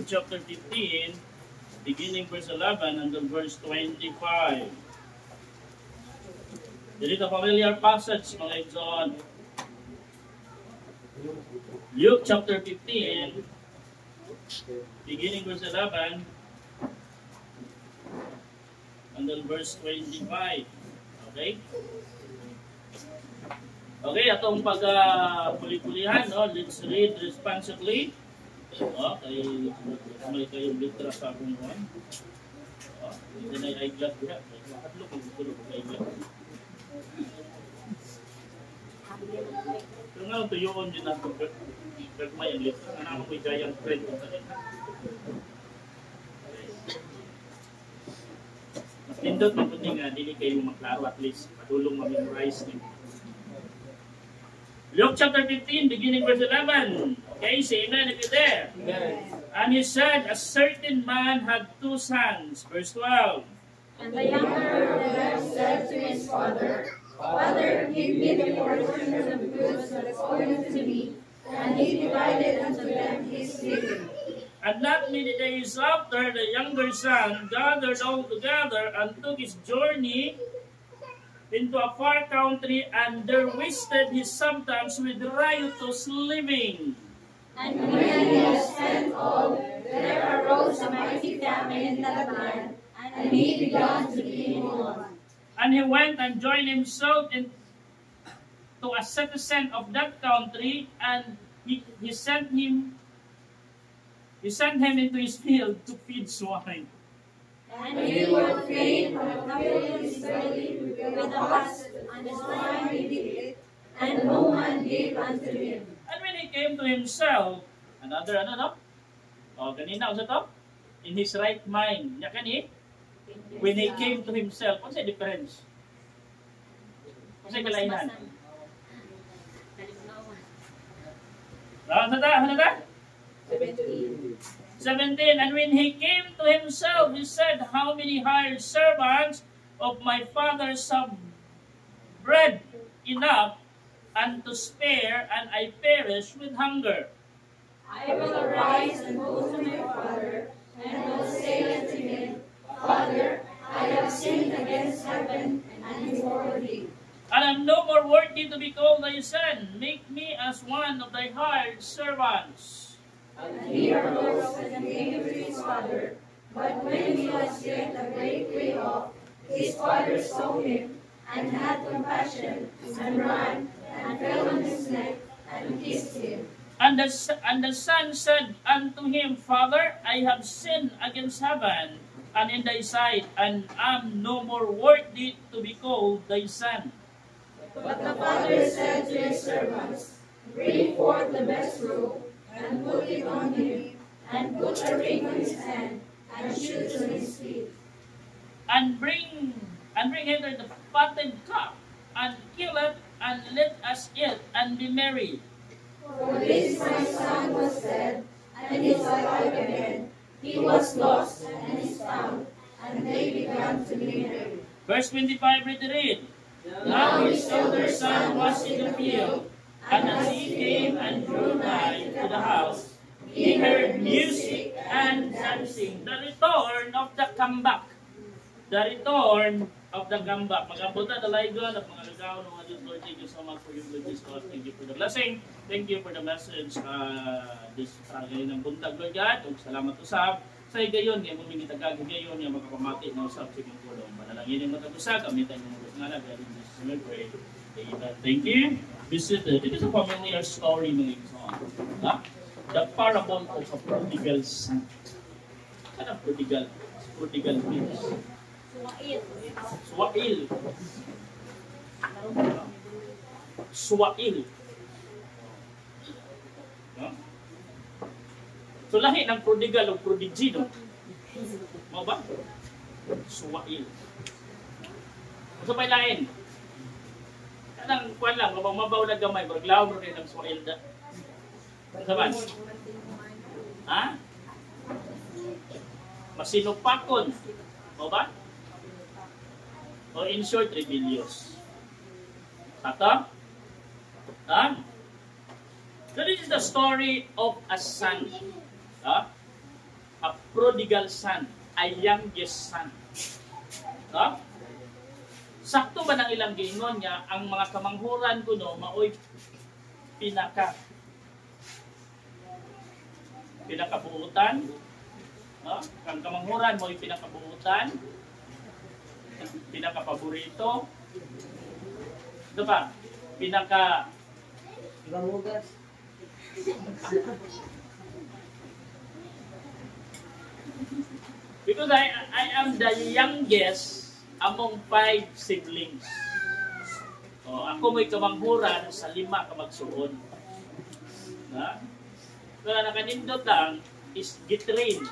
chapter 15, beginning verse 11 until verse 25. This is a familiar passage, mga John. Luke chapter 15, beginning verse 11 until verse 25. Okay? Okay, atong pag-puli-pulihan, no? Let's read responsibly. Kay may kayong litra sa akong kuhan. Hindi na i-glass ko na. Hadlok ko gusto ko i-glass. Pero nga, tuyoon din natin. Pero may ang litra. Ano mo i-giant friend ko sa nila. Mas tindot na kundi nga, dili kayo maklaro at least. Padulong ma-memorize nyo. Luke chapter 15, beginning verse 11. Okay, say amen if you're there. Yes. And he said, a certain man had 2 sons. Verse 12. And the younger of them said to his father, Father, give me the portion of the goods that is owing to me. And he divided unto them his living. And not many days after, the younger son gathered all together and took his journey into a far country, and there wasted his substance with riotous living. And when he had spent all, there arose a mighty famine in that land, and he began to be in want. And he went and joined himself to a citizen of that country, and he sent him into his field to feed swine. And he would fain have filled his belly with the husk, and the swine did it, and no man gave unto him. And when he came to himself, kanina sa to? In his right mind. Nya kani? When he came to himself, what's the difference? What's the kalainan? Ano ta? 17, and when he came to himself, he said, how many hired servants of my father's have bread enough and to spare, and I perish with hunger. I will arise and go to my father, and will say unto him, Father, I have sinned against heaven and before thee. And I am no more worthy to be called thy son. Make me as one of thy hired servants. And he arose and came to his father. But when he was yet a great way off, his father saw him, and had compassion, and ran, and fell on his neck, and kissed him. And the son said unto him, Father, I have sinned against heaven and in thy sight, and am no more worthy to be called thy son. But the father said to his servants, Bring forth the best robe, and put it on him, and put a ring on his hand, and shoes on his feet. And bring hither the fattened calf, and kill it, and let us eat, and be merry. For this my son was dead, and is alive again. He was lost, and is found, and they began to be merry. Verse 25, read. Now his elder son was in the field, And as he came and drew nigh to the house, he heard music and dancing. The return of the comeback. The return of the comeback. Magabuta na laygon at mga ligaw ng mga Diyos. Lord, thank you so much for your goodness to us. Thank you for the blessing. Thank you for the message this ngayon ng buntag, Lord God. Salamat usab. Sa gayon, ngayon mong minitagag ngayon yung makapamati na usab sa mga kulong. Manalangin yung matag-usag. Kamitan yung mga nga na. God in Jesus' name, pray. Amen. Thank you. Visited. It is a familiar story ng song. The parable of a prodigal son. Ano prodigal? Prodigal means? Suwail. Suwail. So lahi ng prodigal o prodigy, no? Mo ba? Suwail. So may lain. Anang kuan lang, mabaw na gamay, baglaw mo rin ng suwail da. Saban? Ha? Masinupakon. Mo ba? O in short, rebellious. Tato? Ha? So this is the story of a son. Ha? prodigal son, a youngest son. No? Sakto ba ng ilang giingon niya, ang mga kamanghuran ko no, maoy pinakabuutan. No? Ang kamanghuran mo'y pinakabuutan, pinakapaborito. Ito pa, because I am the youngest among 5 siblings. Ako mo'y kamanghuran sa 5 ka magsuon. Na? Kaya nakanindot lang is gitrain,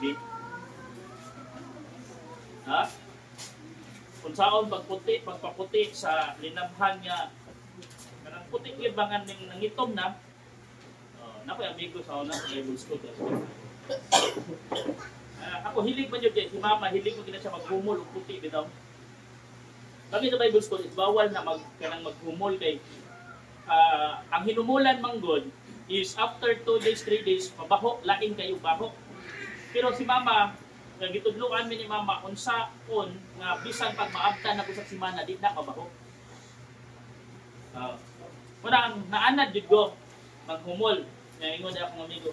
ha? Kung saan pagpaputi sa linamhan nga kanang puti gibangan ning nangitom na. Nakoy amigo sa una sa Bible school. Ako hilig man yun kay si mama, hilig mo gina siya maghumol og puti bitaw. Kami sa Bible school, bawal na kanang maghumol kay ang hinumulan manggod is after 2 days, 3 days, mabaho, lain kayo baho. Pero si mama, gitudluan mi ni mama unsaon nga bisan pag maabtan ako sa semana di na mabaho. Wala ang naanad jud ko maghumol. Nga ingon ako ng amigo.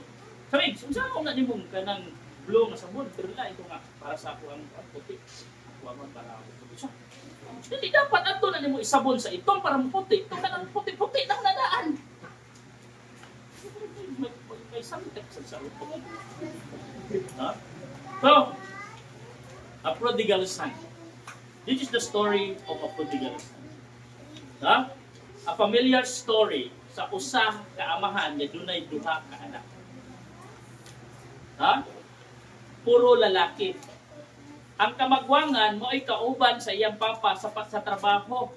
Sabi, unsa ako na nimong kanang blue nga sabon, pero la ito nga para sa ako ang puti. Ako para ako puti siya. Hindi dapat ato na nimo isabon sa itong para puti. Ito kanang puti-puti nang nadaan. May samtek sa utok. So, a prodigal son. This is the story of a prodigal son. A familiar story sa usa ka amahan nga dunay duha ka anak. Puro lalaki. Ang kamagwangan mo ay kauban sa iyang papa sa trabaho.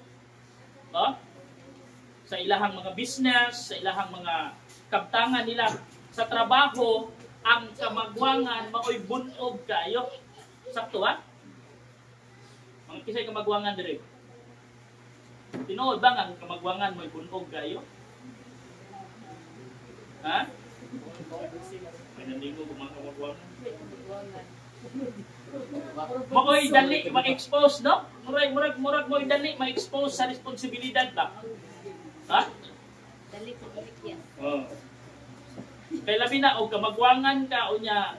Sa ilahang mga business, sa ilahang mga kabtangan nila. Sa trabaho, ang kamagwangan maoy bunog kayo. Sakto ha? Mga kisay kamagwangan dire. Tinuod ba ang kamagwangan maoy bunog kayo? Ha? May nandingo kung mga kamagwangan. Maoy dali ma-expose, no? Murag mo'y dali ma-expose sa responsibilidad ba? Ha? Dali sa balik yan. Kaya labi na, o kamagwangan ka, o niya,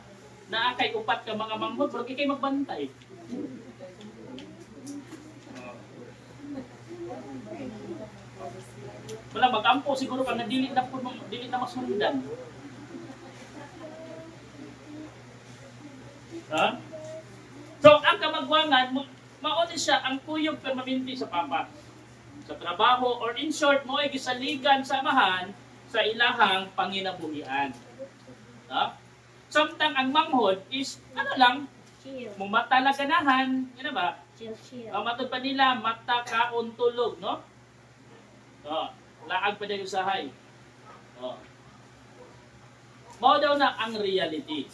naakay upat ka mga manghod, pero kay magbantay. Wala, mag-ampo siguro ka na dili na masundan. So, ang kamagwangan, mauni siya, ang kuyog permanente sa papa. Sa trabaho, or in short, mo ay gisaligan sa amahan, sa ilahang panginabuhian. Samtang ang manghod is, mumata lang ganahan, yun ba? Ang matod pa nila, mata kaon tulog, no? Laag pa dahil usahay. Mao daw na ang reality.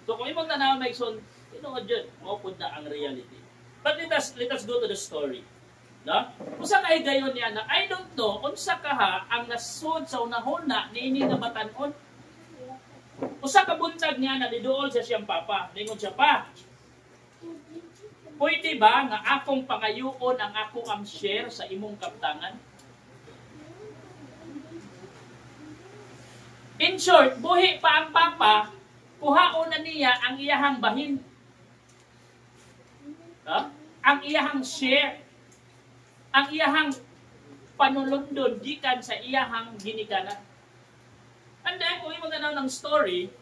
So kung imong tanaw may son, tinuod yun, maupod na ang reality. But let us go to the story. No? Usa kay gayon niya na I don't know unsa kaha ang nasud sa unahuna niini nga batan-on. Usa ka buntag niya na diduol sa siyang papa. Ningon siya pa. Pwede ba nga akong pangayuon ang ako ang share sa imong kaptangan? In short, buhi pa ang papa, kuhaon na niya ang iyahang bahin. Ang iyahang share. Ang iyahang panulundon gikan sa iyahang ginikanan. And then, kung imong tanaw ng story,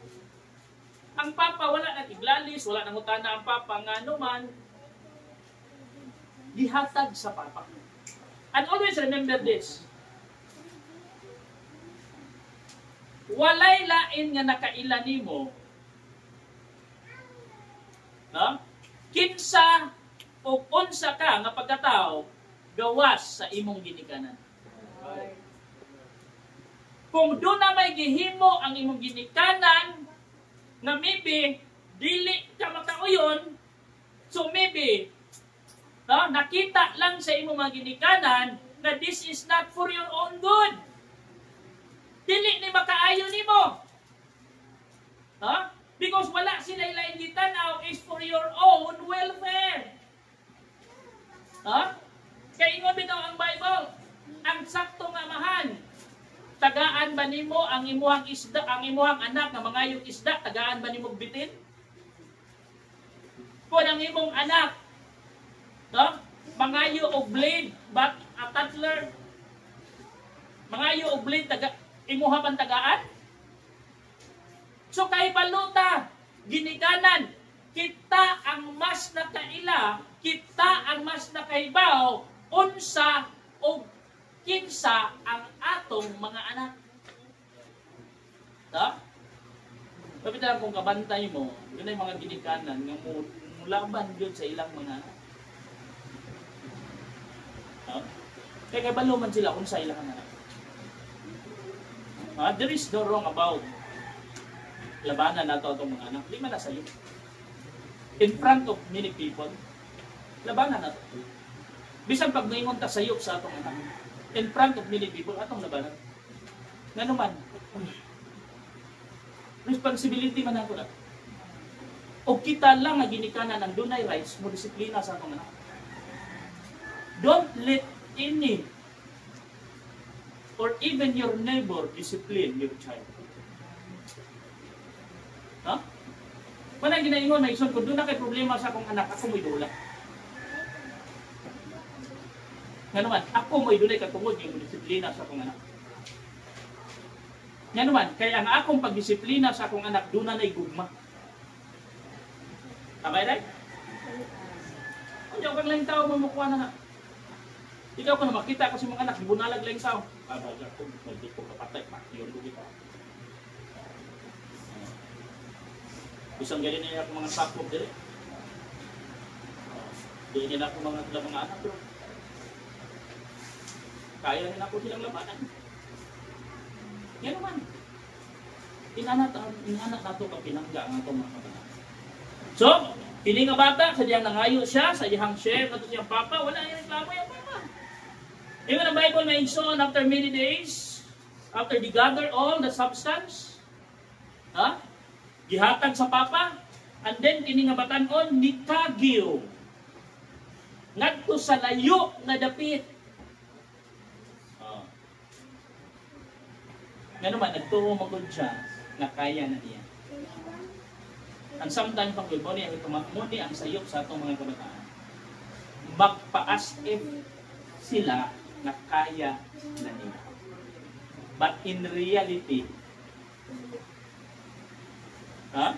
ang papa wala nang iglalis, wala nang utana ang papa nga naman gihatag sa papa. And always remember this. Walay lain nga nakaila nimo. Kinsa o unsa ka nga pagkatao gawas sa imong ginikanan. Kung doon na may gihimo ang imong ginikanan, na maybe, dili ka makauyon, so maybe, nakita lang sa imong mga ginikanan na this is not for your own good. Dili ni makaayo nimo. Because wala sila ilain gitanaw Ha? Kaya ingon bitaw ang Bible, ang sakto nga amahan, tagaan ba nimo ang imuhang isda, ang imuhang anak nga mangayong isda, tagaan ba nimo bitin? Kung ang imong anak, no? Mangayo og blade, but a toddler, mangayo og blade, imuha man tagaan? So kay baluta, ginikanan, kita ang mas nakaila, kita ang mas nakaibaw, unsa o kinsa ang atong mga anak. Ha? Kapit lang kung kabantay mo, yun ay mga ginikanan nga mulaban yun sa ilang mga anak. Ha? Kaya kabalo man sila kung sa ilang anak. Ha? There is no wrong about labanan nato itong mga anak. Di man na sa'yo. In front of many people, labanan nato. Bisan pag naingon ta sayop sa atong anak, in front of many people, atong labanan. Nga naman, responsibility man ako na. O kita lang nga ginikanan ng dunay rights mo disiplina sa atong anak. Don't let any or even your neighbor discipline your child. Ha? Manang ginaingon na ison, kung doon na kay problema sa akong anak, ako mo'y dula. Nga naman, ako mo'y dulay katungod yung disiplina sa akong anak. Nga naman, kaya ang akong pagdisiplina sa akong anak, doon na na'y gugma. Tama yun? Kung diyan kang lang tao, mamukuha na na. Ikaw ko na makita kasi mga anak, bunalag lang tao. Babagay ko, hindi ko kapatay, yun ko kita. Isang galing na ako mga sakop dili. Hindi na ako mga anak bro. Kaya rin ako silang labanan. Yan naman. Inanak nato ka pinangga ang atong mga kabata. So, pili nga bata, sadyang nangayo siya, sa iyang share, nato siyang papa, wala yung reklamo yung papa. Even the Bible mention after many days, after they gather all the substance, ha? Gihatag sa papa, and then kini nga batan-on ni Kagyo. Ngadto sa layo nga dapit. Nga naman, nagtuo magod siya na kaya na niya. And sometimes pag muni ang sayop sa atong mga kabataan, magpa-as if sila na kaya na nila. But in reality, ha?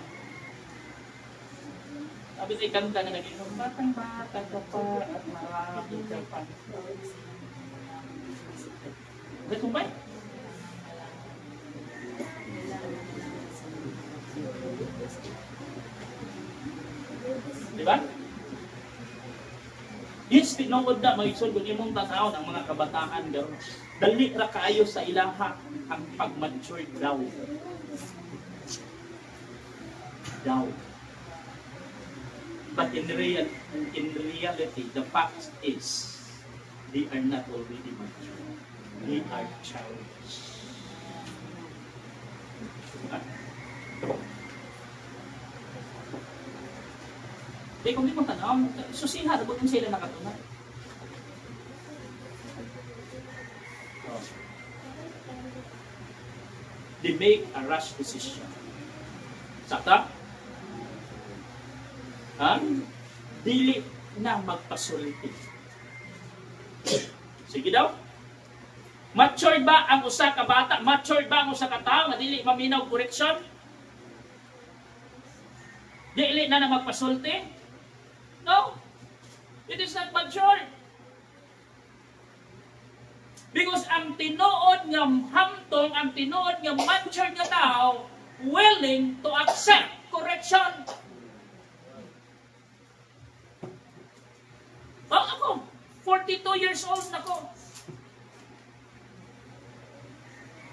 Sabi sa ikanta na naging batang-bata ka pa at marami ka pa. Nasumbay? Diba? Yes, tinood na mag-isol kung imong tanaw ng mga kabataan garo. Dali ra kaayo sa ilaha ang pag-mature daw. But in reality, the fact is, they are not already mature. They are childish. Kaya kung di mo tanaw, susiha, dapat sila nakatunay. They make a rash decision. Sakta? Ha? Dili na magpasuliti. Sige daw. Matured ba ang usa ka bata? Matured ba ang usa ka tao na dili maminaw correction? Dili na magpasulti? No. It is not matured. Because ang tinuod nga hamtong, ang tinuod nga matured nga tao, willing to accept correction. Oh, ako, 42 years old na ko.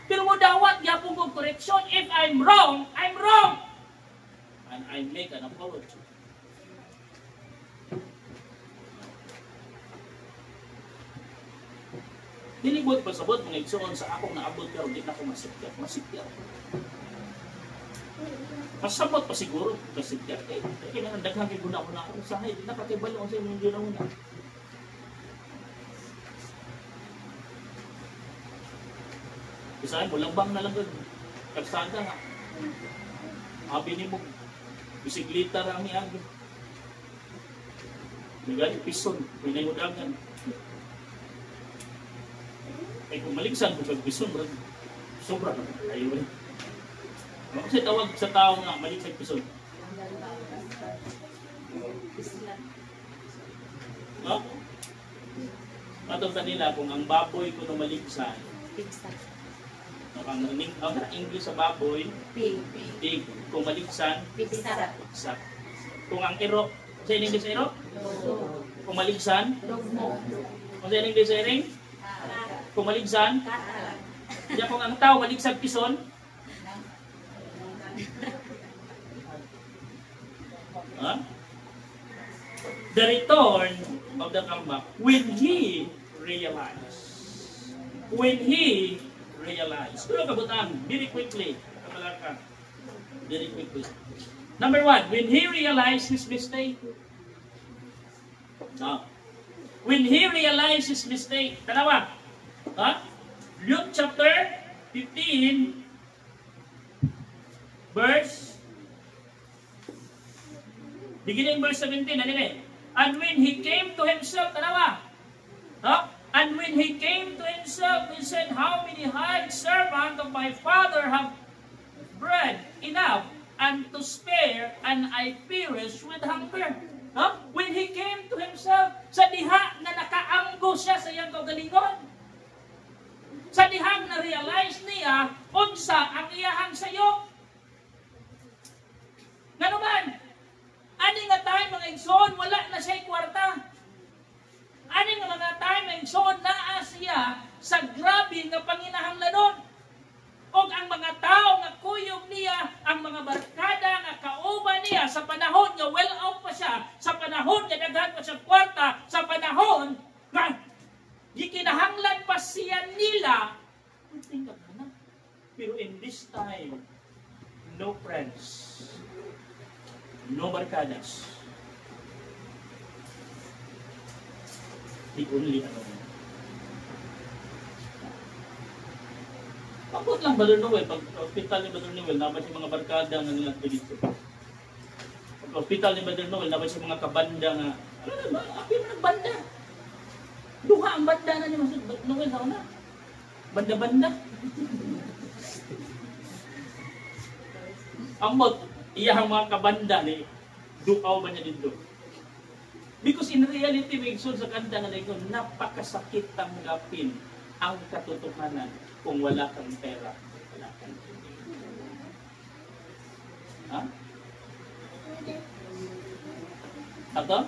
Pero mo dawat gyapon ko correction. If I'm wrong, I'm wrong. And I make an apology. Dilibot pasabot mga igsoon sa akong naabot pero di na ko masikya. Masabot pa siguro masikya. Kaya nga daghang guna ko na ako sa hay, di na katibalo sa imong ginauna. Isahin mo, lambang na lang doon. Kagsada nga. Abi ni mo, bisikleta rami agad. Nagani pison, pinay mo dagan. Ay kung maligsan ko pag pison, sobra na. Ayaw rin. Kasi tawag sa tao nga, maligsan pison. No? Matong kanila, kung ang baboy ko na maligsan, ang English sa baboy, pig. Kung maligsan, pigsa. Kung ang iro, sa English sa iro? Kung maligsan, kung sa English sa iring? Kung maligsan, diyan kung ang tao maligsan pison, huh? The return of the comeback when he realized. Pero kabutan, very quickly. Very quickly. Number 1, when he realized his mistake. No. When he realized his mistake. Dalawa. Luke chapter 15, beginning verse 17. Ano yun? And when he came to himself, dalawa. And when he came to himself, he said, how many hired servants of my father have bread enough and to spare, and I perish with hunger? When he came to himself, sa diha na nakaanggo siya sa iyang kaugalingon. Sa dihang na-realize niya, unsa ang iyahang sayo. Nga naman, ani nga tayo mga igsoon, wala na siya'y kwarta. Ani nga mga tayo mga igsoon, naa siya sa grabe nga panginahanglanon. O ang mga tao nga kuyog niya, ang mga barkada nga kauban niya, sa panahon nga well off pa siya, sa panahon nga daghan pa siya kwarta, sa panahon nga gikinahanglan pa siya nila. Pero in this time, no friends, no barkadas. The only Pagod lang Brother Noel, pag hospital ni Brother Noel, naman siya mga barkada nga nilang dito. Pag hospital ni Brother Noel, naman siya mga kabanda nga, api mo nagbanda. Duha ang banda na niya, Brother Noel, na. Banda-banda. Amot, iyang mga kabanda ni dukaw ba niya dito. Because in reality, may igsoon sa kanta nga nito, napakasakit tanggapin ang katotohanan kung wala kang pera. Wala kang ha? Ato?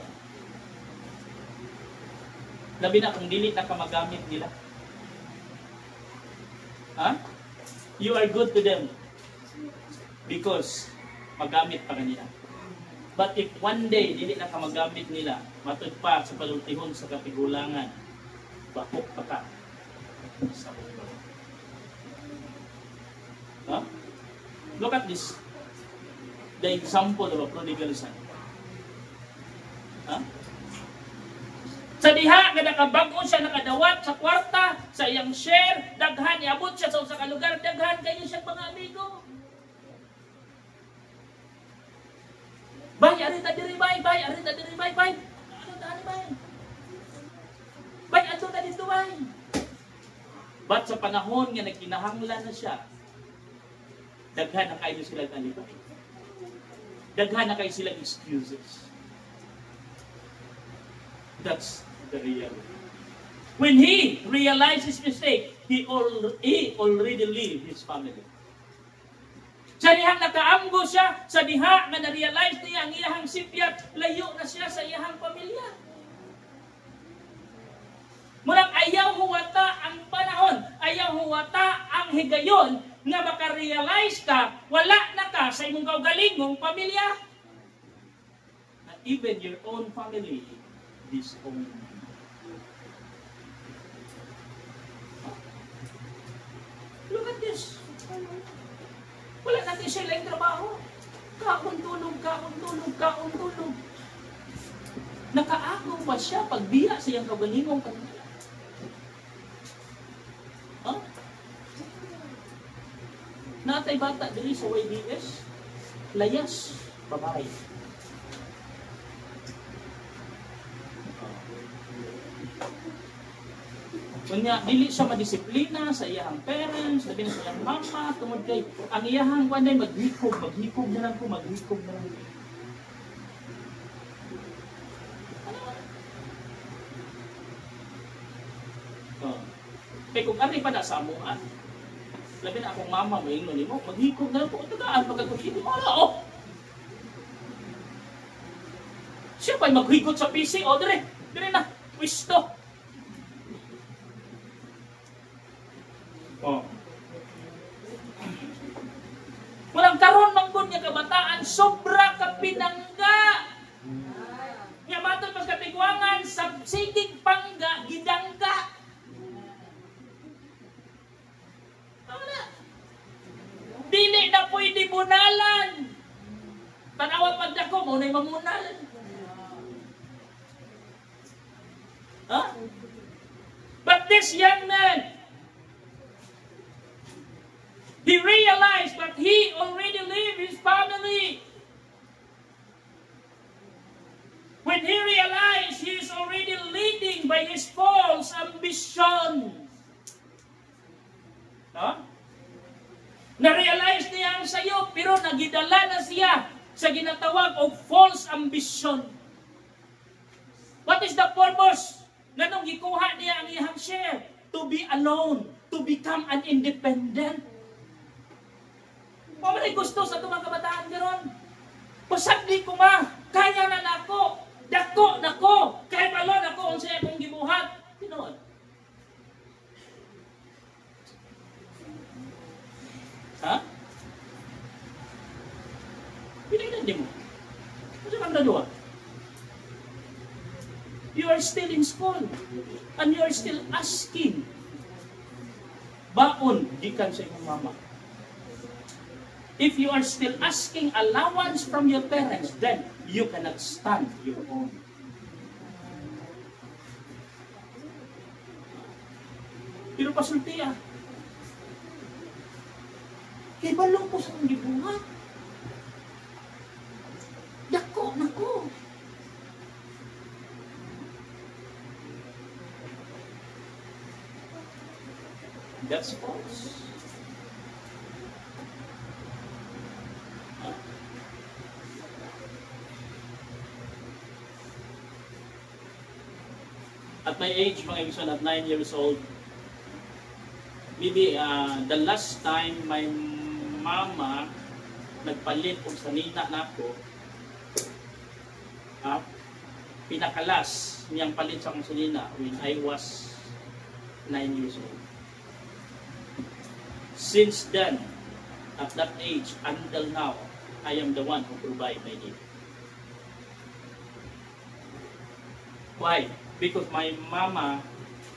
Labi na kung dili na ka magamit nila. Ha? You are good to them because magamit pa kanila. But if one day dili na ka magamit nila, matud pa sa palultihon sa kapigulangan, bakok pa ka sa mundo. Huh? Look at this. The example of a prodigal son. Huh? Sa diha nga nakabag-o siya, nakadawat sa kwarta, sa iyang share, daghan, iabot siya sa usang lugar, daghan kayo siya mga amigo. Bay, arita diri bay, arita diri bay. Ano daan bay? Bay, ato na dito bay. But sa panahon nga nagkinahanglan na siya, daghan na kayo sila talibay. Daghan na kayo sila excuses. That's the reality. When he realized his mistake, he already leave his family. Sa dihang nakaamgo siya, sa diha nga na-realize niya ang iyahang sipyat, layo na siya sa iyahang pamilya. Murang ayaw huwata ang panahon, ayaw huwata ang higayon nga makarealize ka, wala na ka sa imong kaugalingong pamilya. And even your own family disown. Look at this. Wala natin sila yung trabaho. Kaon tulog. Nakaagaw pa siya pagbiya sa iyang kaugalingong pamilya. Huh? natay bata dili sa YDS. Layas, babae. Kunya dili siya madisiplina sa iyang parents, labi na sa iyang mama, tungod kay ang iyang kuanay maghikog na lang ko. Kaya kung ano pa na sa amuan, labi na akong mama mo ingnon nimo, maghikog na lang ko. Tagaan pagkakusin mo, oh! Siya pa'y maghigot sa PC, o dire na, pwisto. Oh. Walang karon manggod nga kabataan, sobra ka pinangga. Nga matod mas kapigwangan, sa sigig pangga, gidangga. Dili na pwede bunalan. Tanawa pagdako mo na'y mamunal. Huh? But this young man, he realized that he already lived his family. When he realized he is already leading by his false ambition. Huh? Na-realize niya ang sayo, pero nagidala na siya sa ginatawag o false ambition. What is the purpose? Ganong gikuha niya ang iyang share? To be alone, to become an independent. Kung may gusto sa itong mga kabataan garon, pasagdi ko kaya na nako, dako nako, kaya palon ako kung siya akong gibuhat. Tinood. Ha? Pinagdandi mo. Ano kang dadua? You are still in school and you are still asking baon gikan sa imong mama. If you are still asking allowance from your parents, then you cannot stand your own. Pero pasulti kay balong po sa gibuhat. Dako nako. That's false. At my age, mga ibigson, at 9 years old, maybe the last time my mama nagpalit kung sanita na ako, pinakalas niyang palit sa kong sanina when I was 9 years old. Since then, at that age, until now, I am the one who provide my need. Why? Because my mama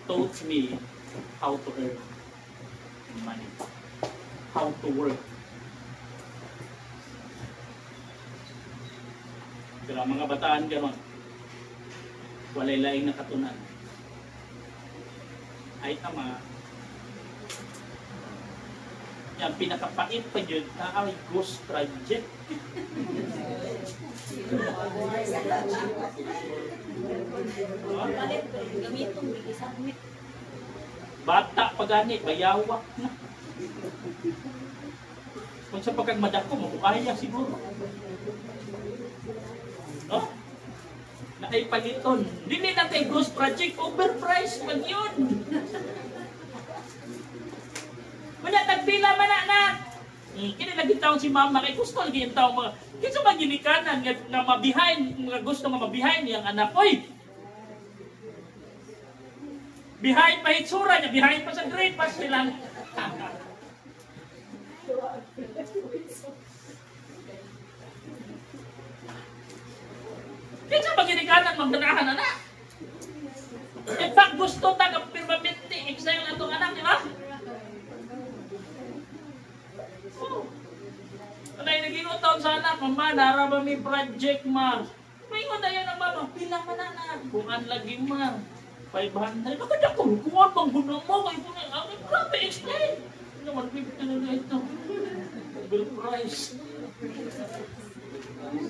taught me how to earn money, how to work. Pero mga bataan gano'n, walay laing nakatunan. Ay tama, yung pinakapait pa yun, ay ghost project. Bata pa gani, bayawak na. Kung sa pagkagmadako, mabuaya siguro. No? Nakay paliton. Dili na kay ghost project, overpriced man yun. Muna, tagpila man na. Kini lagi taon si mama, kay gusto lagi yung taon mga, kinsa ba ginikanan nga mabihain, mga gusto nga mabihain niyang anak. Oy! Behind pa itsura niya, behind pa sa grade, pa silang. Kinsa ba ginikanan magdanahan anak? In fact, gusto taga permanente exile na itong anak, di ba? Kaya nag-ingot taon sa anak, mama, naraba may project, ma. May ingot na yan ang mama, pila man na. Kungan lagi, ma. 500. Nakadya ko, kuwan bang gunang mo, kayo po na, grabe, explain. Ano, 150 na ito. Bill price.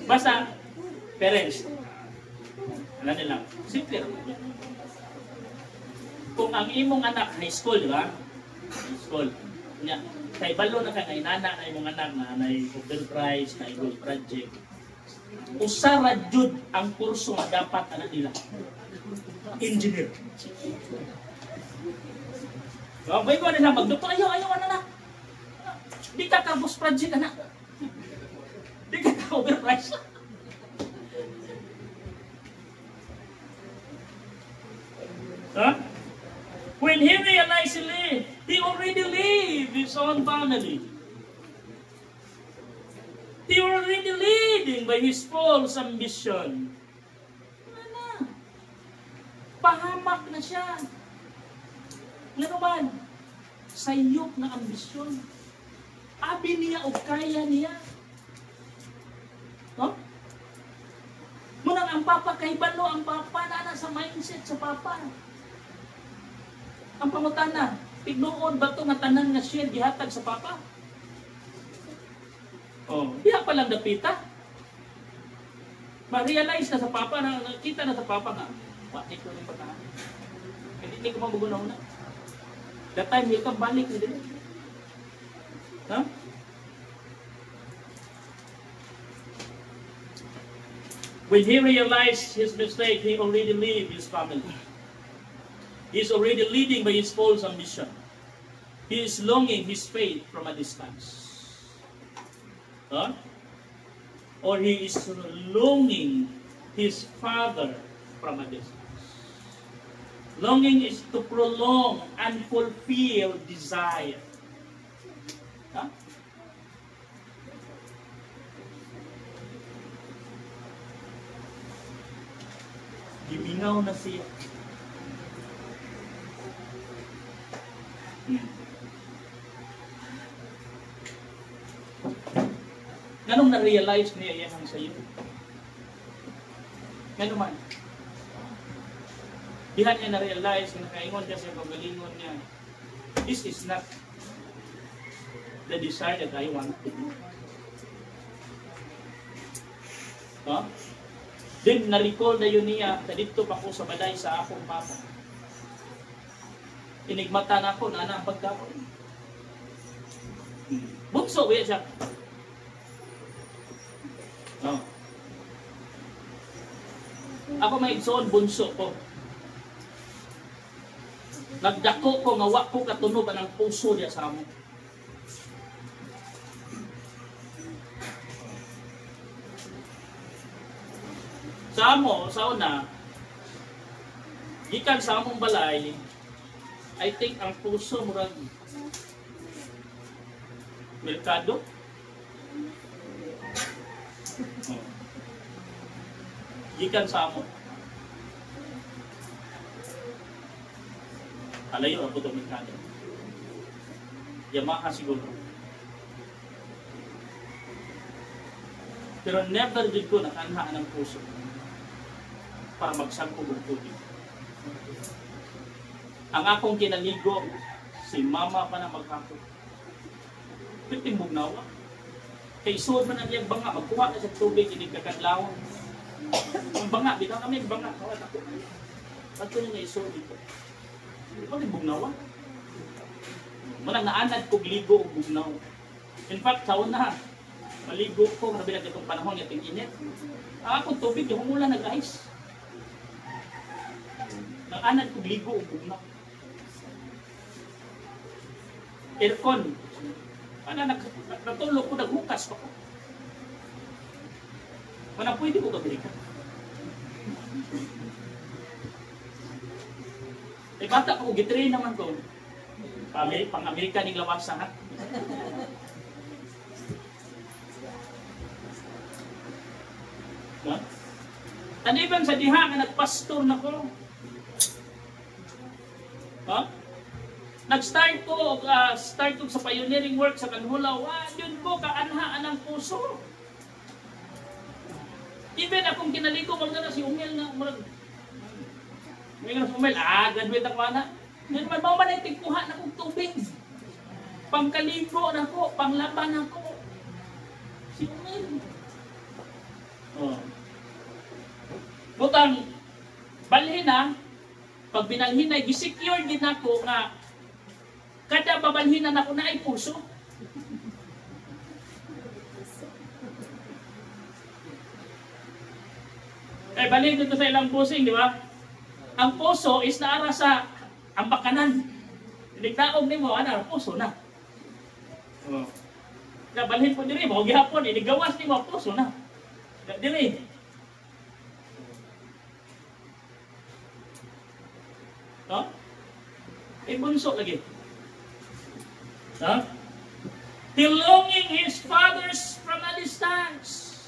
Basta, parents, alam nila, simple. Kung ang imong anak high school, di ba? High school. Nya, kay balo na ka inana na imong anak na Nobel Prize, na Gold Project. Usa ra jud ang kurso nga dapat ana nila. Engineer. Bay ko na magdoktor ayaw ana na. Di ka Campus Project anak. Di ka Nobel Prize. Huh? When he realized he already lived his own family. He already leading by his false ambition. Ano na? Pahamak na siya. Ano man? Sayok na ambisyon. Abi niya o kaya niya. No? Munang ang papa kay balo, ang papa na sa mindset sa papa. Ang pangutana, tignoon ba ito nga tanan nga share gihatag sa papa? Oh, diha pa lang dapita. Ma-realize na sa papa, nakita na sa papa nga, wakit ko rin pagkaan. Hindi ko mabugunaw na. That time, hindi ka balik na din. Huh? When he realized his mistake, he already left his family. He is already leading by his false ambition. He is longing his faith from a distance. Huh? Or he is longing his father from a distance. Longing is to prolong and fulfill desire. Huh? Gimingaw na siya. Ganong na-realize niya yan ang sayo? Ganon man. Dihan niya na-realize, nakaingon niya sa pagalingon niya, this is not the desire that I want to do. Huh? Then, na-recall na yun niya, na dito pa ko sa balay sa akong papa. Inigmata na ako na ang pagkaon. Bukso, uya siya. No. Ako may igsoon, bunso ko. Nagdako ko, ngawa ko katunog ang puso niya sa amo. Sa amo, sa una, gikan sa among balay, I think ang puso murag merkado. Gikan sa amo. Alayo ako itong merkado. Yamaha siguro. Pero never din ko nakanhaan ng puso para magsangkog ng tubig. Ang akong kinaligo, si mama pa na maghapon. Piting bugnawa. Kay suod man ang iyang banga, magkuha na sa tubig, hindi kakadlaw. Ang banga, bitaw kami, banga, kawat ako. Ba't ko niya isuod dito? Pag bugnawa. Manang naanad kong ligo o bugnaw. In fact, sa una, maligo ko, nabilag itong panahon, yating init. Ang akong tubig, yung mula nag-ice. Naanad kong ligo o bugnaw. Aircon. Pana natulog ko, naghukas pa ko. Mana pwede ko gabili ka. Eh bata ko, gitrain naman ko. Pang-Amerika ning lawas sa hat. No? And even sa diha nga nagpastor na ko. Huh? Nag-start ko, start ko sa pioneering work sa Kanhulaw. Yun ko, kaanhaan ng puso. Even akong kinaliko, mga na si Umel na, may nga si Umel, graduate ako na. Yan man, mga manay tigkuha na kong tubig. pangkaligo na ko, panglaban na ko. Singil. Oh. Butang, balhin na, pag binalhin na, gisecure din ako nga, kada babalhin na ako na ay puso. Eh, balik dito sa ilang pusing, di ba? Ang puso is naara sa ambakanan. Nigdaog ni mo, ano, puso na. Oh. Balhin po diri mo, gihapon, inigawas ni mo, puso na. Diri. No? Ibunso lagi. No? Tilonging his fathers from a distance.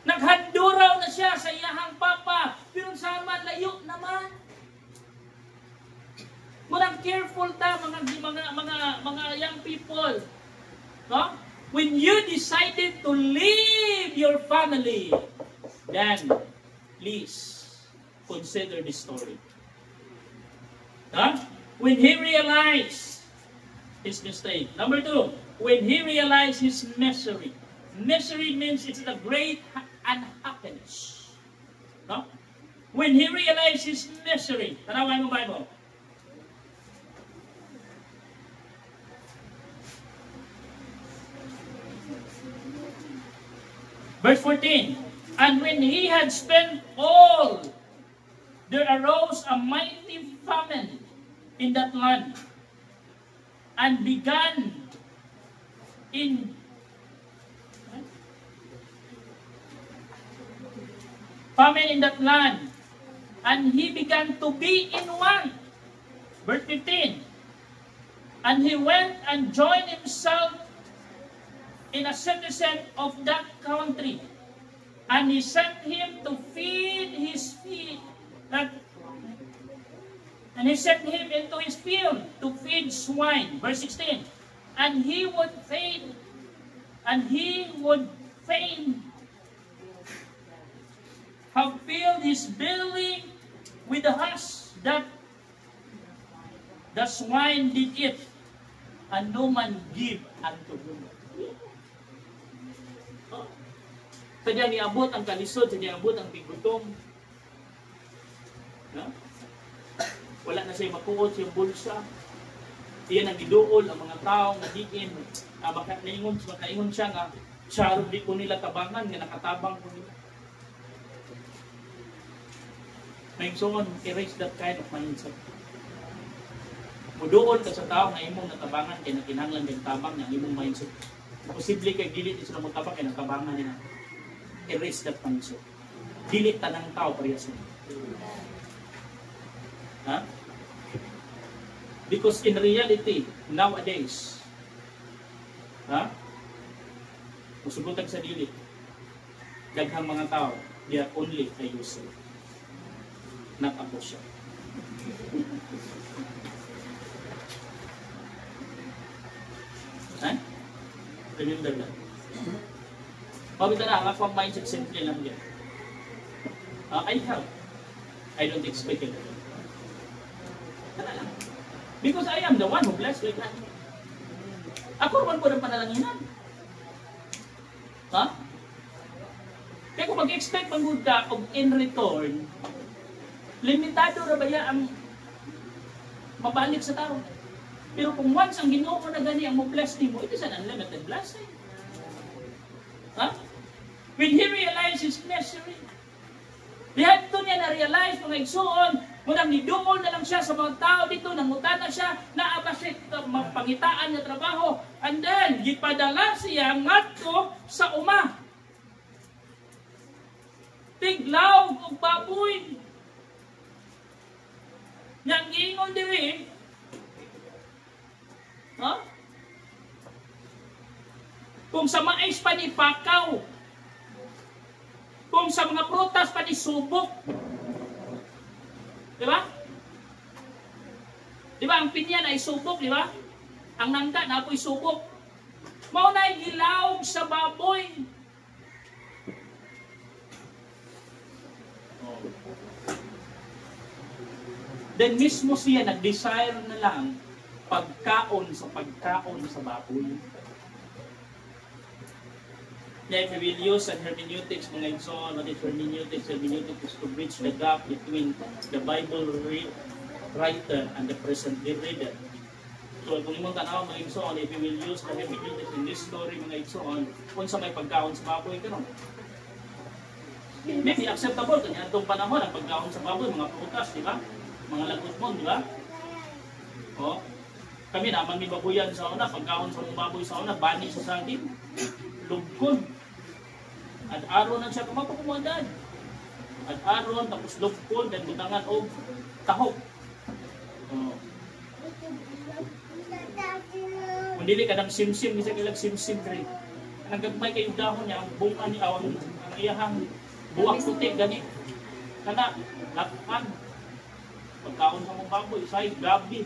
Naghanduraw na siya sa iyahang papa, pero sama layo naman. Munang careful ta mga young people. No? When you decided to leave your family, then please consider this story. Huh? When he realized his mistake. Number 2, when he realized his misery. Misery means it's a great unhappiness. No? When he realized his misery. Tanawin mo Bible. Verse 14. And when he had spent all, there arose a mighty famine in that land, and began in famine in that land, and he began to be in want. Verse 15. And he went and joined himself in a citizen of that country, and he sent him to feed his feet, and he sent him into his field to feed swine. Verse 16. And he would fain have filled his belly with the husk that the swine did eat, and no man give unto him. Sadya niabot ang kalisod, sadya niabot ang bigutom. No? Wala na siya makuot siyang bulsa. Iyan ang giduol ang mga taong nagiin. Makaingon siya nga, charod di ko nila tabangan, nga nakatabang ko nila. May soon, erase that kind of mindset. Muduol ka sa tao na imong natabangan, kaya nakinanglan din tabang ng imong mindset. Posible kay dili sila mo tabang, kaya natabangan nila. Erase that mindset. Dili tanang tao parehas nila. Huh? Because in reality, nowadays, musugutag sa dili, daghang mga tao, they are only a user, not a pusher. Remember that. Pabita na, ang akong mindset simple lang yan. I have. I don't expect it. Because I am the one who blessed like that. Ako naman po ng panalanginan. Ha? Kaya kung mag-expect pang ka of in return, limitado na ba ang mabalik sa tao? Pero kung once ang Ginoo na gani ang mo-bless mo, it is an unlimited blessing. Ha? When he realized his misery, diyan to niya na-realize mga igsuon, munang nidungol na lang siya sa mga tao dito, nangutan na siya, naabasit mapangitaan niya trabaho, and then, gipadala siya ngadto sa uma. Tiglaw o baboy. Yang ingon diri, kung sa mais pa ni pakaw, kung sa mga prutas pa ni subok. Di ba? Di ba, ang pinya na isubok, di ba? Ang nangka na apoy subok. Mao na gilawg sa baboy. Then mismo siya nag-desire na lang pagkaon sa baboy. Now, if we will use an hermeneutics, mga igsoon, what is hermeneutics? Hermeneutics is to bridge the gap between the Bible writer and the present day reader. So, kung imong tanaw, mga igsoon, if we will use the hermeneutics in this story, mga igsoon, kung sa may pagkaon sa baboy, karon. Maybe acceptable, kanya itong panahon, ang pagkaon sa baboy, mga prutas, di ba? Mga lagot mo, di ba? O, kami naman may baboyan sa una, pagkaon sa mga baboy sa una, bani sa saging, lugkon. At aron na siya kumapakumandan. At aron, tapos lugkon, dan butangan o tahok. Kung dili ka ng simsim, isa kilag simsim rin. Ang gagmay kayo dahon niya, ang bunga ni awang, ang iyahang buwak puti, gani. Kana, lapan. Pagkaon sa mga baboy, isay, gabi.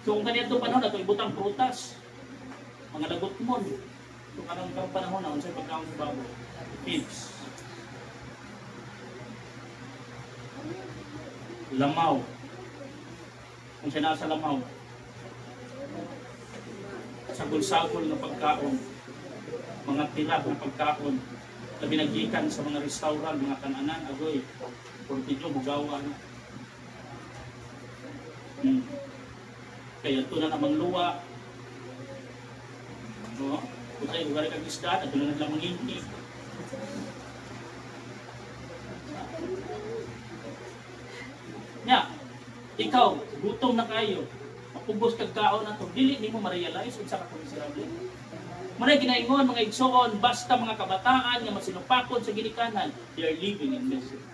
So kung ganito panahon na ito, ibutang prutas. Mga lagot mo. So kanang panahon na, unsay pagkaon sa baboy. Pigs. Lamaw. Kung siya nasa lamaw. Sagol-sagol na pagkaon. Mga tilag na pagkaon. Na binagikan sa mga restaurant, mga kananan, agoy. Portillo, bugawa na. Kaya ito na namang luwa. Kung sa'yo, lugar kang isda, at ito na lang manginti. Nya, ikaw, gutom na kayo. Mapugos kag kaon na ito. Dili ni mo ma-realize kung saan ka miserable. Maray ginaingon, mga igsoon, basta mga kabataan nga masinupakon sa ginikanan, they are living in misery.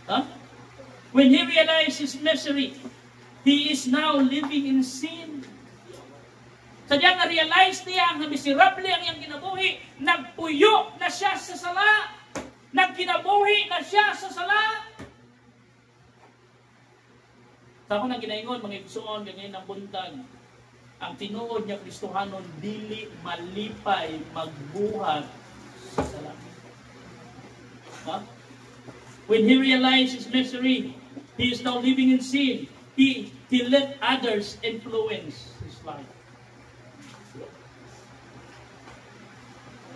Huh? When he realized his misery, he is now living in sin. Sadya nga realize niya na miserable ang iyang kinabuhi, nagpuyo na siya sa sala. Nagkinabuhi na siya sa sala. Sa ako nang ginaingon, mga igsoon, ganyan ang buntag, ang tinuod niya Kristohanon, dili malipay magbuhat sa sala. Huh? When he realized his misery, he is now living in sin. He let others influence his life.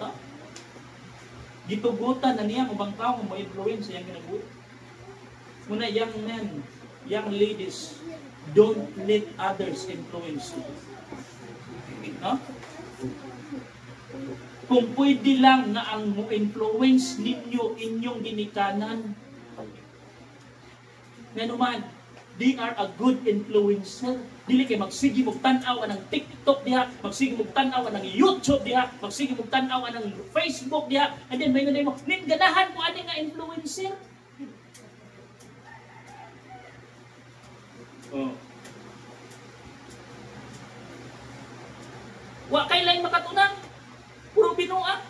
Huh? Gitugutan na niya kung bang tao mo influence yung ginabuhi. Muna, young men, young ladies, don't let others influence you. Huh? Kung pwede lang na ang mo-influence ninyo inyong ginikanan, nganuman, they are a good influencer. Dili kay magsigi mong tanaw ng TikTok diha, magsigi mong tanaw ng YouTube diha, magsigi mong tanaw ng Facebook diha, and then may mo, nin ganahan mo ani nga influencer. Wa kay lain makatunang, puro binuang.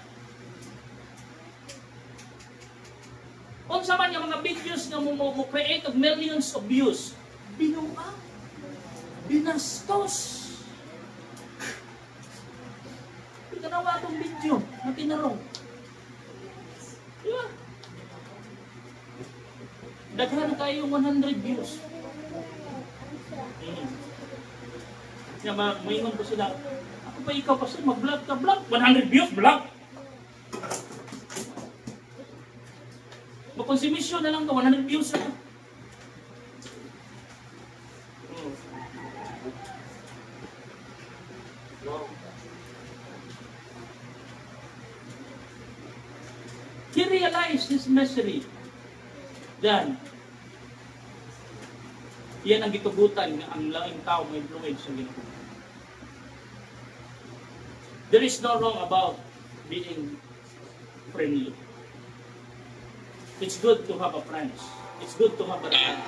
Unsa man yung mga videos nga mo create of millions of views, binuang, binastos. Ganawa itong video na tinarong. Diba? Daghan kayo 100 views. Kaya maingon ko sila, ako pa ikaw kasi mag-vlog ka, vlog. 100 views, vlog. Makonsumisyon na lang ka, 100 views na. He realized his misery. Then, yan ang gitugutan ng ang laing tao may influence sa ginagawa. There is no wrong about being friendly. It's good to have a friends. It's good to have a friend.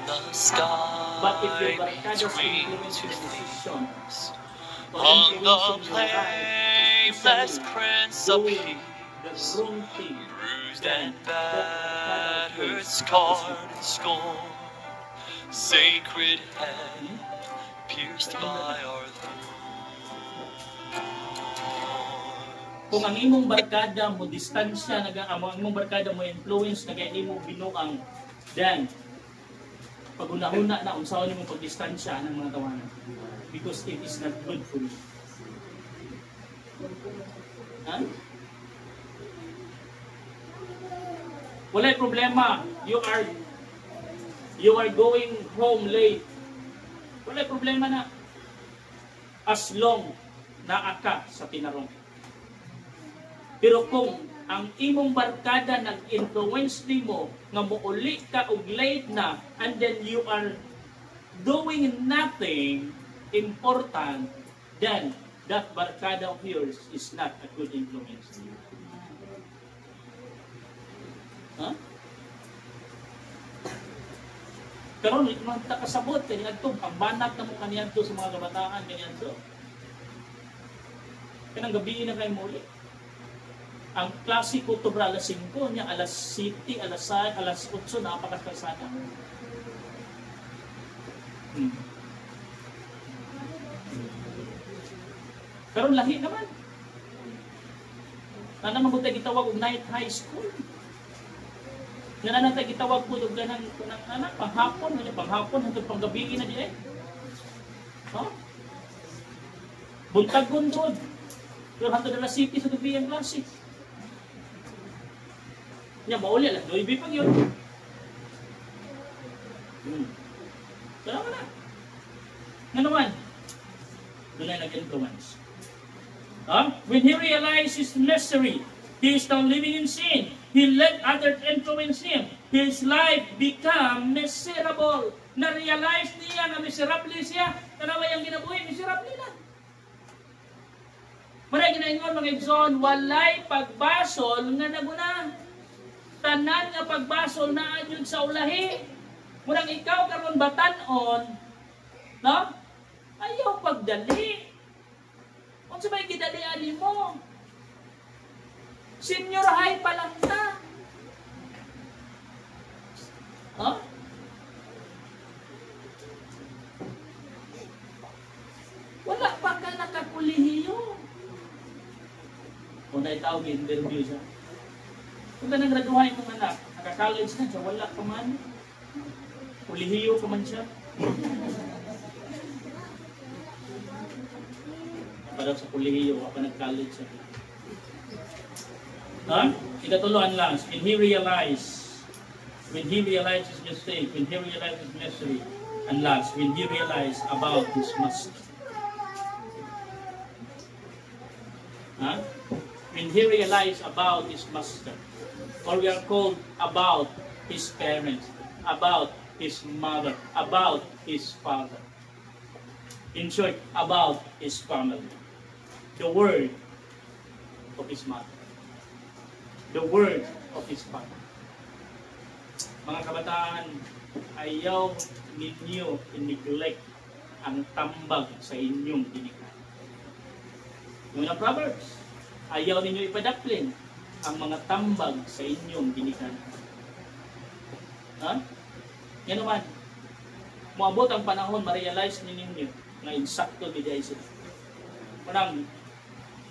But if your barkadas influence your decisions, on the blameless Prince of Peace, bruised and battered, scarred and scorned, sacred hand pierced by our thorn. Kung ang imong barkada mo distansya, ang imong barkada mo influence, nagay imo binuang, then Pag una-una na, unsaon mo pagdistansya ng mga tawanan. Because it is not good for you. Ha? Walay problema. You are going home late. Walay problema na. As long na ka sa tinarong. Pero kung ang imong barkada nag-influence nimo nga muuli ka og late na, and then you are doing nothing important, then that barkada of yours is not a good influence. Huh? Karon man ta kasabot kay ngadto ang banat na mo kaniadto sa mga kabataan kaniadto. Kanang gabi na kay muli. Ang klase ko to alas 5 niya, alas 7, alas 6, alas 8 na apakasasana. Karon lahi naman. Nana mo tayo gitawag og night high school. Nana tayo gitawag po og ganang panghapon hangtod panggabi na di eh. Ha? Buntagon doon. Pero hangtod alas 7 sa gabi ang klase. Nya mauli alas 9 pag yun. Kaya ka na. Nga naman, doon ay nag-influence. When he realized his misery, he is now living in sin. He let others influence him. His life become miserable. Na-realize niya na miserable siya. Tanawa yung ginabuhi, miserable na. Maray ginaingon mga igsoon, walay pagbasol nga naguna. Tanan nga pagbasol na ayon sa ulahi. Murang ikaw karon batanon, no? Ayaw pagdali. Unsa may gidalian nimo? Senior high pa lang ta. Huh? Wala pa ka nakakulihiyo. Kung naitawag interview siya. Kung ka nag-graduate ng anak, naka-college na siya, wala pa man. Kulihiyo pa man siya. Para sa kulihiyo, pa nag-college siya. Ikatuluan lang, when he realized his mistake, when he realized his misery, and last, when he realized about his master. When he realized about his master, or we are called about his parents, about his mother, about his father. In short, about his family. The word of his mother. The word of his father. Mga kabataan, ayaw ninyo i-neglect ang tambag sa inyong tinikan. Yung mga Proverbs, ayaw ninyo ipadaplin ang mga tambag sa inyong tinikan. Yan naman, muabot ang panahon, ma-realize ninyo na insakto bigay sila. Parang,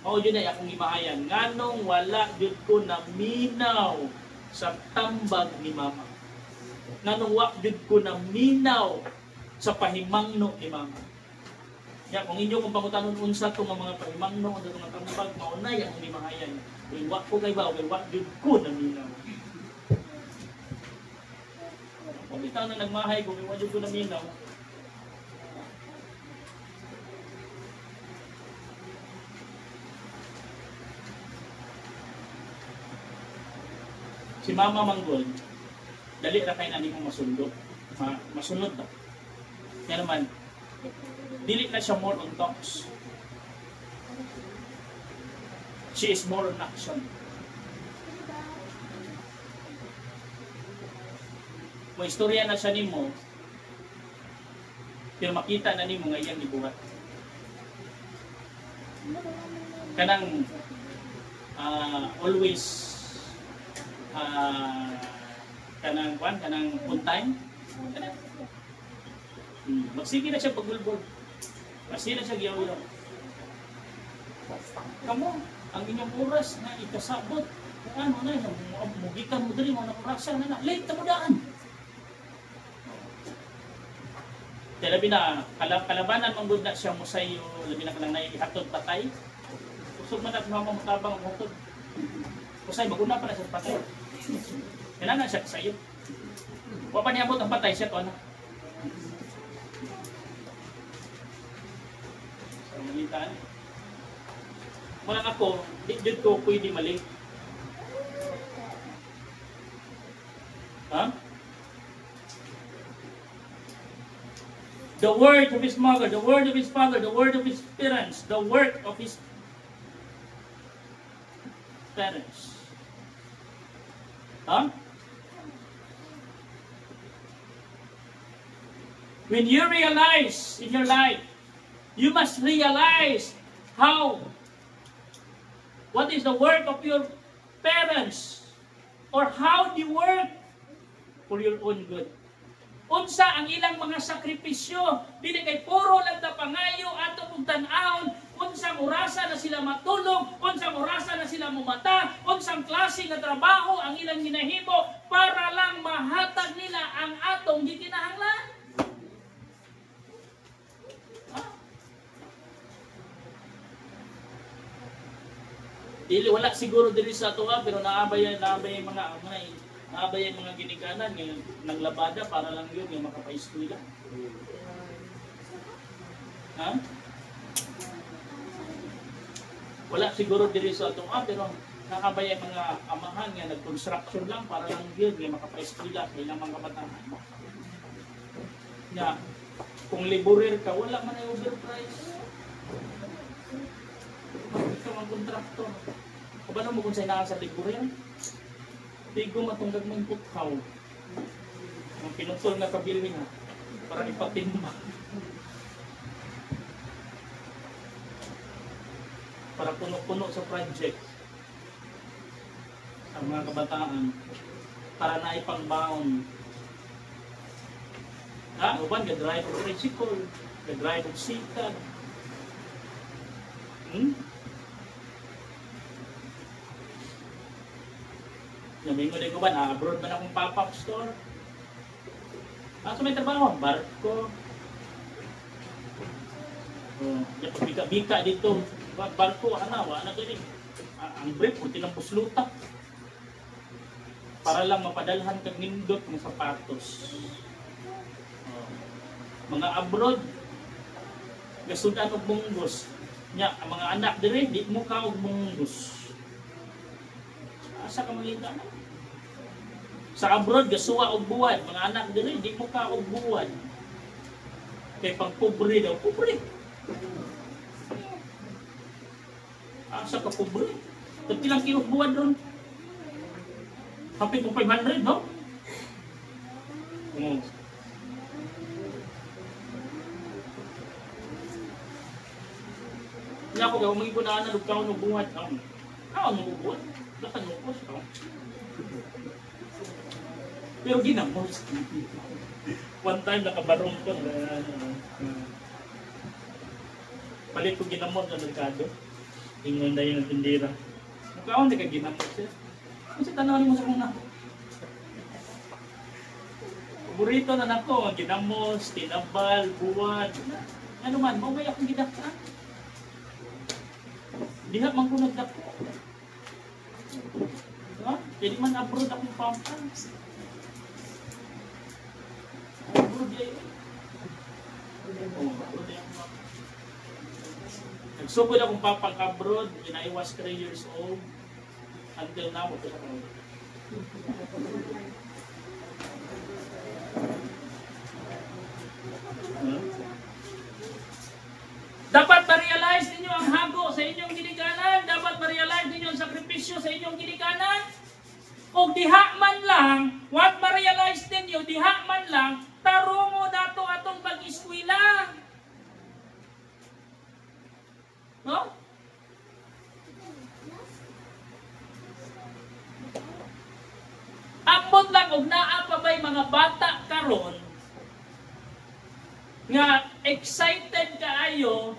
yun ay akong imahayan. Nganong wala yun ko na minaw sa tambag ni mama. Nganong wala yun ko na minaw sa pahimangno ni mama. Ya, kung inyo kung pangutanon unsa itong mga pahimangno, o itong mga tambag, maunay akong imahayan. Wala ko kay ba, wala yun ko na minaw. Kung bitaw na nagmahay, kung wala yun ko na minaw, si Mama Manggol, dali ra kay nani kong masundo. Masunod na. Kaya naman, dili na siya more on talks. She is more on action. May istorya na siya nimo, pero makita na nimo nga iyang gibuhat. Kanang always kanang on time. Magsige na siya pagbulbol. Magsige na siya giyaw-yaw. Kamo, ang inyong oras na ikasabot, ano na, mugikan mo dali, mga oras na, late na mo daan. Dahil labi na, kalabanan mong good na siya mo sa iyo, labi na kanang naihatod patay. Usog man natin mga matabang ang hatod. Kusay, maguna pa na siya patay. Kailangan siya sa iyo. Huwag pa niya ang patay siya to, ano? So, malitaan. Mula ako, di dyan ko pwede mali. Huh? The word of his mother, the word of his father, the word of his parents, the work of his parents. Huh? When you realize in your life, you must realize what is the work of your parents, or how they work for your own good. Unsa ang ilang mga sakripisyo, dili kay puro lang ta pangayo ato pug tan-awon, unsang orasa na sila matulog, unsang orasa na sila mumata, unsang klase nga trabaho ang ilang ginahimo para lang mahatag nila ang atong gikinahanglan. Dili wala siguro diri sa ato pero naabay mga ginikanan ng naglabada para lang yun yung makapa-eskwela. Ha? Wala siguro diri sa ato pero nakabay ang mga amahan nga nag-construction lang para lang yun yung makapa-eskwela sa ilang mga kabataan. Ya, kung laborer ka, wala man ay overprice. Ikaw ang kontraktor. O ba mo kung sa'yo na sa laborer? Tigo matunggag mo yung putkaw. Ang pinutol na kabiling ha. Para ipatimba. Para puno-puno sa project. Ang mga kabataan. Para na ipangbaon. Ha? Uban, ga-drive of tricycle. Ga-drive of sikad. Namingo din ko ba, abroad man akong pop-up store. So may trabaho, barko. Bika-bika dito. Barko, wala na ganyan. Ang brief, kunti ng pusluta. Para lang mapadalhan kang nindot ng sapatos. Mga abroad, gasudan og munggos. Nya, ang mga anak dire, di mo ka og munggos. Asa ka mangita? Sa abroad, gasuwa og buwan. Mga anak dire, di mo ka og buwan. Kaya pang pobre daw, pobre. Asa ka pobre? Tapi lang kilo buwan doon. Hampir mo 500, no? Hindi ako gawin mga ipunaan na lugkaw ng buwan. Kaon ng buwan. Lakan mo po siya. Pero ginamos. One time nakabarong ko. Palit ko ginamos sa merkado. Ingon na yung tindira. Kaon na ka ginamos siya. Kasi tanawan mo sa mga. Paborito na nako. Ginamos, tinabal, buwan. Ano man, maway akong gidakta. Diha man ko nagdako. Jadi man abroad akong pampan. Abroad yun. Nagsugod akong papang abroad when I was 3 years old. Until now, ito sa kanila. Dapat ma-realize ninyo ang hago sa inyong ginikanan. Dapat ma-realize ninyo ang sakripisyo sa inyong ginikanan. O diha man lang, what ma-realize ninyo, diha man lang, tarungo dato atong pag-eskwela. No? Ambot lang og naa pa bay mga bata karon nga excited kaayo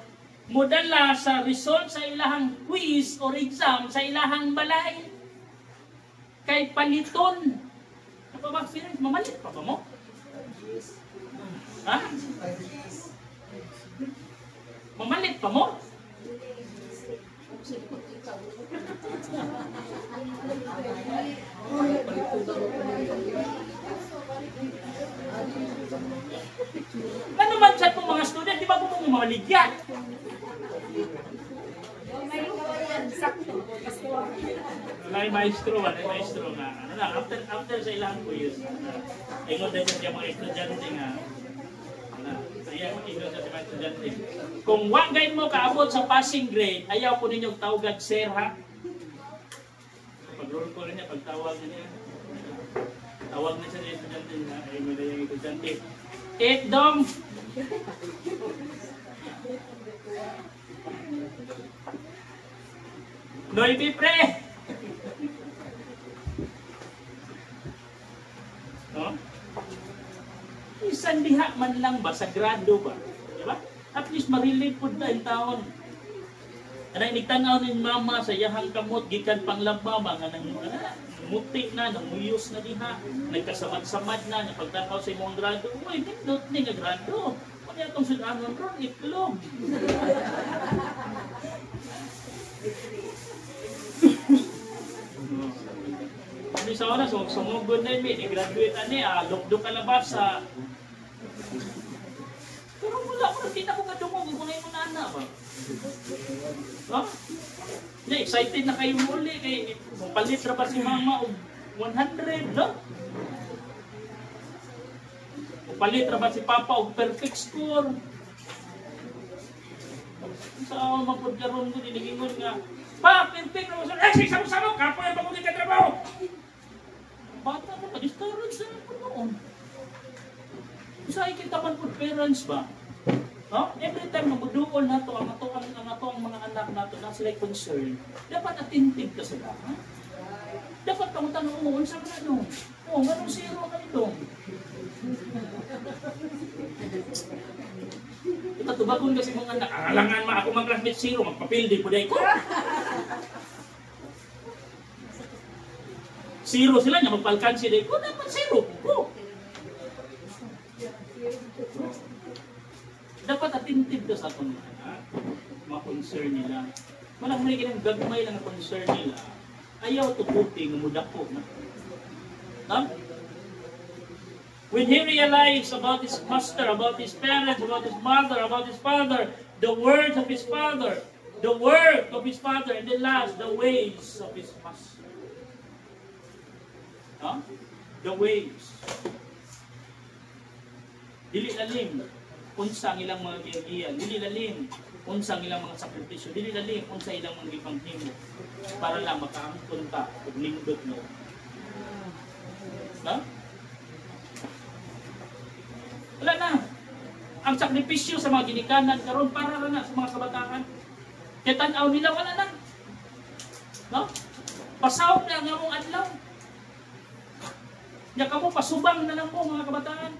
modala sa result sa ilahang quiz or exam sa ilahang balay kay paliton. Ano ba experience? Mamalit pa ba mo? Ha? Mamalit pa mo? Ano man sa itong mga student, di ba kung mamaligyan? Wala maestro nga. Ano na, after sa ilang ko yun. Ingon din siya mga estudyante nga. Saya mag-ingon sa mga estudyante. Kung wagay mo kaabot sa passing grade, ayaw po ninyong tawagad sir ha. Pag-roll ko rin niya, pagtawag niya. Tawag na siya sa estudyante na. Ay mo na yung estudyante. Dong! Noibi pre! No? Isang diha man lang ba, sagrado ba? Diba? At least marilate po na yung taon. Anay nigtanaw ni mama sa yahang kamot, gikan panglababa, nga mutik na, namuyos na diha, nagkasamad-samad na, napagtanaw sa imong grado. Uy, nindot ni nga grado. Ano itong sudanon ron? Itlog. Ano sa oras, sumugod na yun, i-graduate na niya, lukdo ka labas sa... Pero wala ko, hindi na ko kadungog, kung na yung nana ba? Ha? Excited na kayo muli, kay palit na ba si mama o 100, no? Palit na ba si papa o perfect score? Sa mapagkaroon ko, dinigingon nga, pa, perfect na mo sa... Eh, sama-sama, kapo yung pagkutin ka trabaho! Bata mo, pag-discourage sa ako noon. Sa ikita man po parents ba? No? Every time mabuduol na to, ang mga anak nato na sila concerned, dapat attentive ka sila. Ha? Dapat kamutan mo, unsa ka na doon? Oo, ganun zero ka nito. Tubagon kasi mga anak, alangan ma ako mag-classmate zero, magpapildi po dahil ko. Zero sila niya, magpalkansi dahil ko, dapat zero ko. Dapat attentive ka sa kung mga concern nila. Walang may kinang gagmay lang ang concern nila. Ayaw tuputing, umudak po. No? When he realized about his master, about his parents, about his mother, about his father, the words of his father, the work of his father, and the last, the ways of his master. Huh? The ways. Dili lalim, unsa ang ilang mga giyagiyan. Dili lalim, unsa ang ilang mga sakripisyo. Dili lalim, unsa ilang mga ipanghimo. Para lang makaangkon ka, pag lingdot mo. Huh? Wala na. Ang sakripisyo sa mga ginikanan karon para na sa mga kabataan. Kaya tanaw nila wala na. No? Pasawag na nga mong adlaw. Nya kamo pasubang na lang po mga kabataan.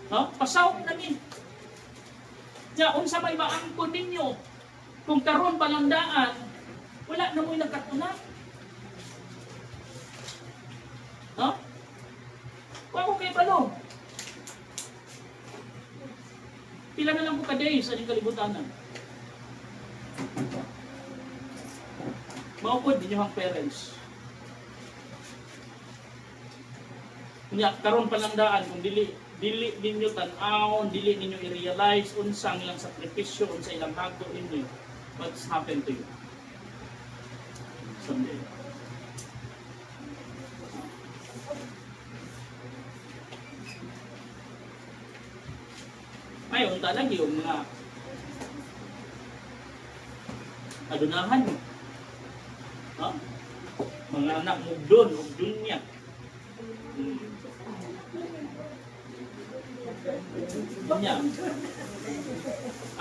No? Pasawag na ni. Nya unsa may maangkon ninyo kung karon palandaan wala na mo'y nagkatuna. No? Ako kay Balo. Pila na lang po ka-days sa inyong kalibutanan. Maupod ninyo ang parents. Kanya, karon palandaan, kung dili ninyo tan-aon, dili ninyo i-realize, unsang ilang sakripisyo, unsa ilang hagdo ninyo, what's happened to you? Someday. Ay, unta lang yung mga adunahan mo. Ha? Mga anak mo doon, o dunya. Dunya.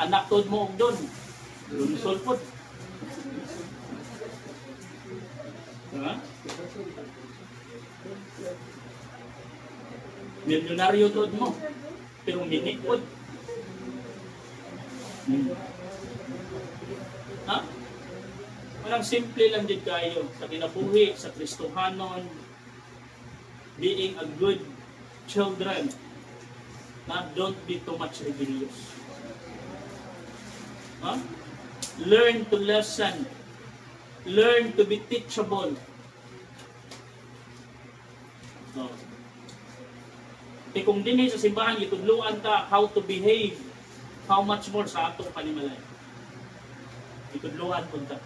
Anak tod mo doon. Lumisol po. Ha? Milyonaryo tod mo. Pero minikod. Ha? Walang simple lang din kayo sa kinabuhi, sa Kristohanon, being a good children, don't be too much rebellious. Learn to listen. Learn to be teachable. No. Kung din sa simbahan, itudluan ka how to behave, how much more sa atong panimalay. Itudluan punta.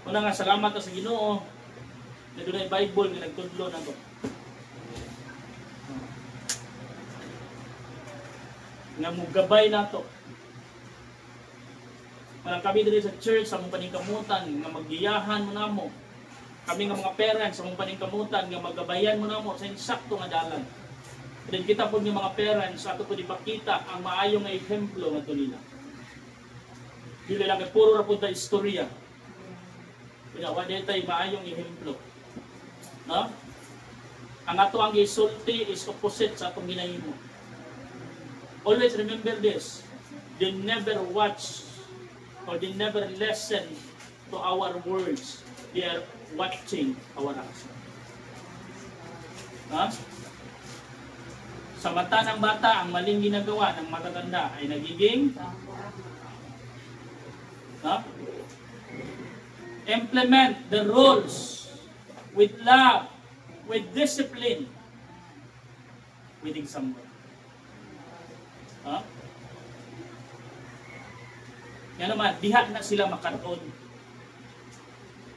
Una nga, salamat sa Ginoo na doon ay Bible na nagtudlo na ito. Nga mugabay na ito. Parang kami dito sa church, sa mong paningkamutan, nga maggiyahan mo na mo. Kami nga mga parents, sa mong paningkamutan, nga magabayan mo na mo sa insakto nga dalan. Then kita po yung mga parents, ato po ipakita ang maayong nga ehemplo nga ito nila. Dili lang, puro na po na istorya. Wala tayo maayong ehemplo. Ang ato ang isulti is opposite sa atong ginahimo. Always remember this. They never watch or they never listen to our words. They are watching our action. Sa mata ng bata, ang maling ginagawa ng matatanda ay nagiging implement the rules with love, with discipline, with example. Yan naman, diha na sila makaroon.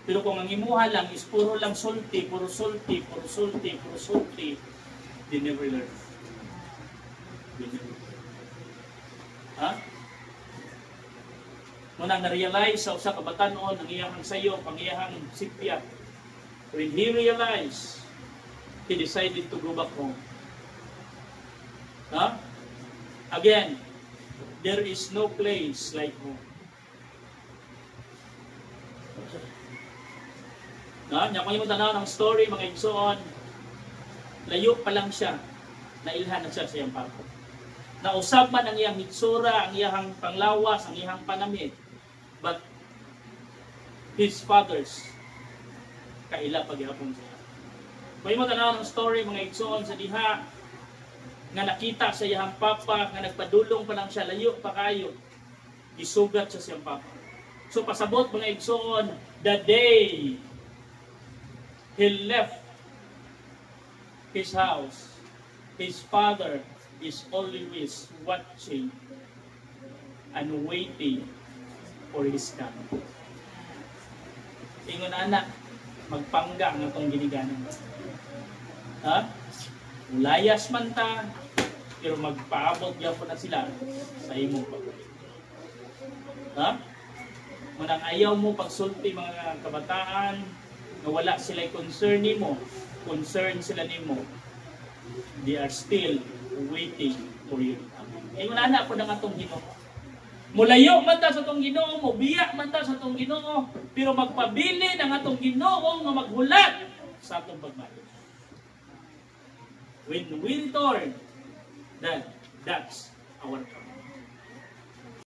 Pero kung ang imuha lang is puro lang sulti, puro sulti, puro sulti, puro sulti, they never learn. They never learn. Muna na-realize sa usa ka batanon ang iyang sayo, ang iyang sipya. When he realized, he decided to go back home. Again, there is no place like home. Kung yung tanaw ng story, mga igsoon, layo pa lang siya, nailhan na siya sa iyang papa. Nausap man ang iyang hitsura, ang iyang panglawas, ang iyang panamit. But his fathers, kaila paghihapon siya. Kung yung tanaw ng story, mga igsoon, sa diha, nga nakita sa iyang papa, nga nagpadulong pa lang siya, layo pa kayo, isugat siya sa iyang papa. So pasabot mga igsoon, the day he left his house, his father is always watching and waiting for his coming. Ingon anak, magpangga ng itong giniganan. Ulayas man ta, pero magpaabot yan po na sila sa imong pagkain. Manang ayaw mo pagsulti mga kabataan, na wala sila concern nimo, concern sila nimo, they are still waiting for you. Ingon anak po ng atong Ginoo. Mulayo man ta sa atong Ginoo, mubiya man ta sa atong Ginoo, pero magpabili ng atong Ginoo nga maghulat sa atong pagmali. When we return, that's our